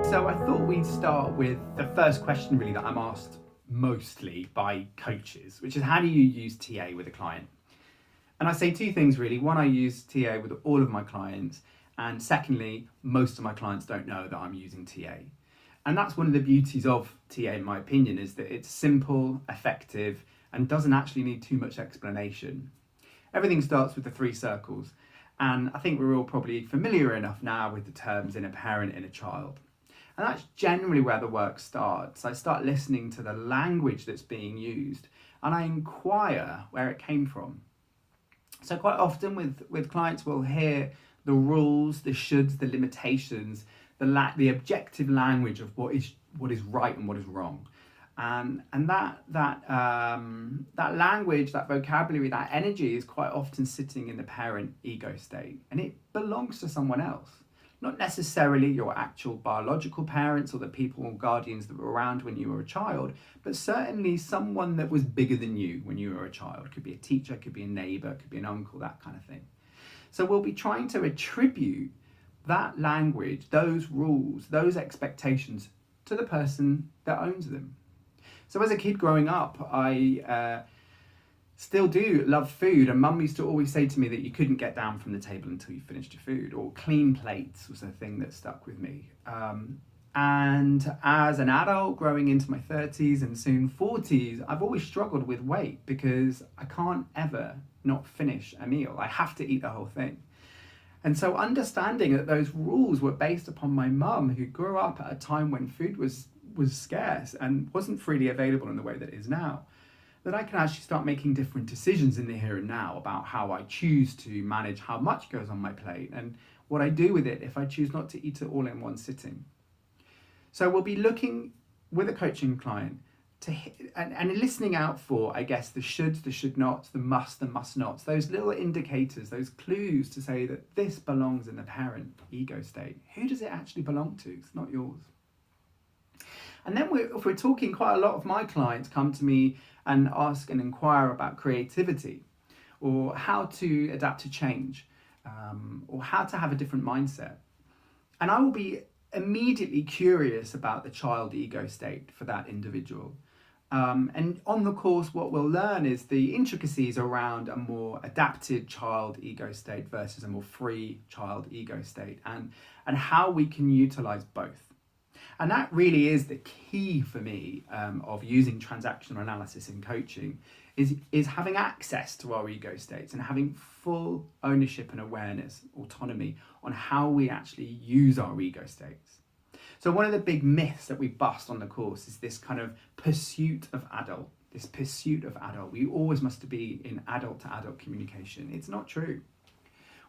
So I thought we'd start with the first question really that I'm asked mostly by coaches, which is how do you use TA with a client? And I say two things really. One, I use TA with all of my clients. And secondly, most of my clients don't know that I'm using TA. And that's one of the beauties of TA, in my opinion, is that it's simple, effective, and doesn't actually need too much explanation. Everything starts with the three circles. And I think we're all probably familiar enough now with the terms inner parent, inner child. And that's generally where the work starts. I start listening to the language that's being used and I inquire where it came from. So quite often with clients we'll hear the rules, the shoulds, the limitations, the objective language of what is right and what is wrong. And that language, that vocabulary, that energy is quite often sitting in the parent ego state, and it belongs to someone else. Not necessarily your actual biological parents or the people or guardians that were around when you were a child, but certainly someone that was bigger than you when you were a child. Could be a teacher, could be a neighbour, could be an uncle, that kind of thing. So we'll be trying to attribute that language, those rules, those expectations to the person that owns them. So as a kid growing up, I still do love food, and mum used to always say to me that you couldn't get down from the table until you finished your food, or clean plates was a thing that stuck with me. And as an adult growing into my 30s and soon 40s, I've always struggled with weight because I can't ever not finish a meal. I have to eat the whole thing. And so understanding that those rules were based upon my mum, who grew up at a time when food was scarce and wasn't freely available in the way that it is now, that I can actually start making different decisions in the here and now about how I choose to manage how much goes on my plate and what I do with it if I choose not to eat it all in one sitting. So we'll be looking with a coaching client and listening out for, I guess, the shoulds, the should nots, the must nots, those little indicators, those clues to say that this belongs in the parent ego state. Who does it actually belong to? It's not yours. And then if we're talking, quite a lot of my clients come to me and ask and inquire about creativity, or how to adapt to change, or how to have a different mindset. And I will be immediately curious about the child ego state for that individual. And on the course, what we'll learn is the intricacies around a more adapted child ego state versus a more free child ego state, and how we can utilize both. And that really is the key for me of using transactional analysis in coaching, is having access to our ego states and having full ownership and awareness, autonomy on how we actually use our ego states. So one of the big myths that we bust on the course is this kind of pursuit of adult, We always must be in adult to adult communication. It's not true.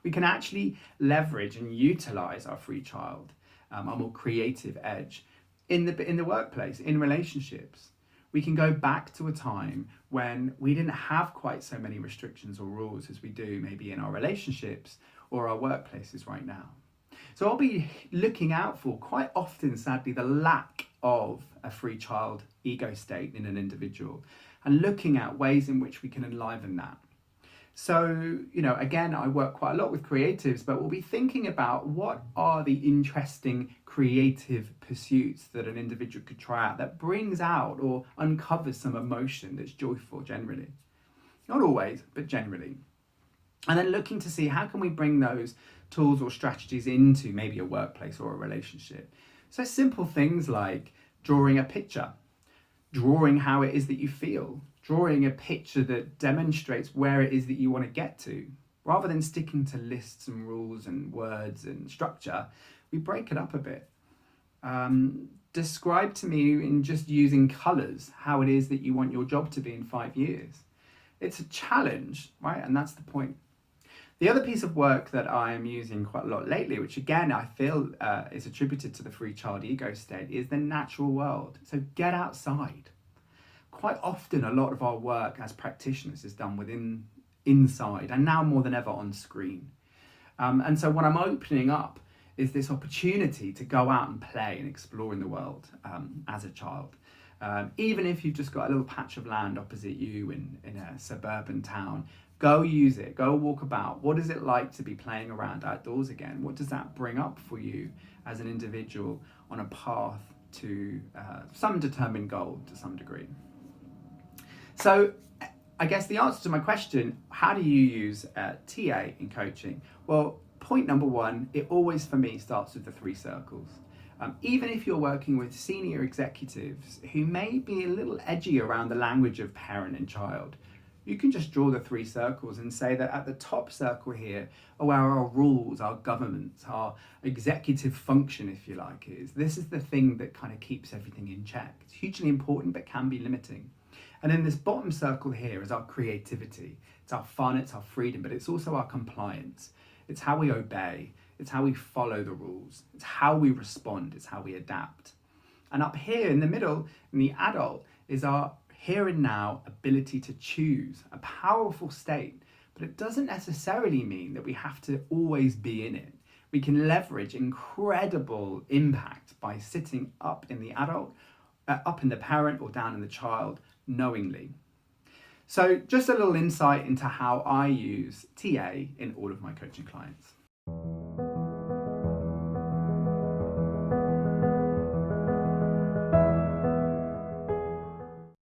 We can actually leverage and utilize our free child, our more creative edge in the workplace, in relationships. We can go back to a time when we didn't have quite so many restrictions or rules as we do maybe in our relationships or our workplaces right now. So I'll be looking out for, quite often, sadly, the lack of a free child ego state in an individual, and looking at ways in which we can enliven that. So, again, I work quite a lot with creatives, but we'll be thinking about what are the interesting creative pursuits that an individual could try out that brings out or uncovers some emotion that's joyful generally. Not always, but generally. And then looking to see how can we bring those tools or strategies into maybe a workplace or a relationship. So simple things like drawing a picture, drawing how it is that you feel, drawing a picture that demonstrates where it is that you want to get to. Rather than sticking to lists and rules and words and structure, we break it up a bit. Describe to me, in just using colours, how it is that you want your job to be in 5 years. It's a challenge, right? And that's the point. The other piece of work that I am using quite a lot lately, which again I feel is attributed to the free child ego state, is the natural world. So get outside. Quite often a lot of our work as practitioners is done inside, and now more than ever on screen. And so what I'm opening up is this opportunity to go out and play and explore in the world as a child. Even if you've just got a little patch of land opposite you in a suburban town, go use it, go walk about. What is it like to be playing around outdoors again? What does that bring up for you as an individual? on a path to some determined goal to some degree. So I guess the answer to my question, how do you use TA in coaching? Well, point number one, it always for me starts with the 3 circles. Even if you're working with senior executives who may be a little edgy around the language of parent and child, you can just draw the 3 circles and say that at the top circle here are where our rules, our governments, our executive function, if you like, is. This is the thing that kind of keeps everything in check. It's hugely important, but can be limiting. And then this bottom circle here is our creativity. It's our fun, it's our freedom, but it's also our compliance. It's how we obey. It's how we follow the rules. It's how we respond. It's how we adapt. And up here in the middle, in the adult, is our here and now ability to choose, a powerful state. But it doesn't necessarily mean that we have to always be in it. We can leverage incredible impact by sitting up in the adult, up in the parent or down in the child, knowingly. So just a little insight into how I use TA in all of my coaching clients.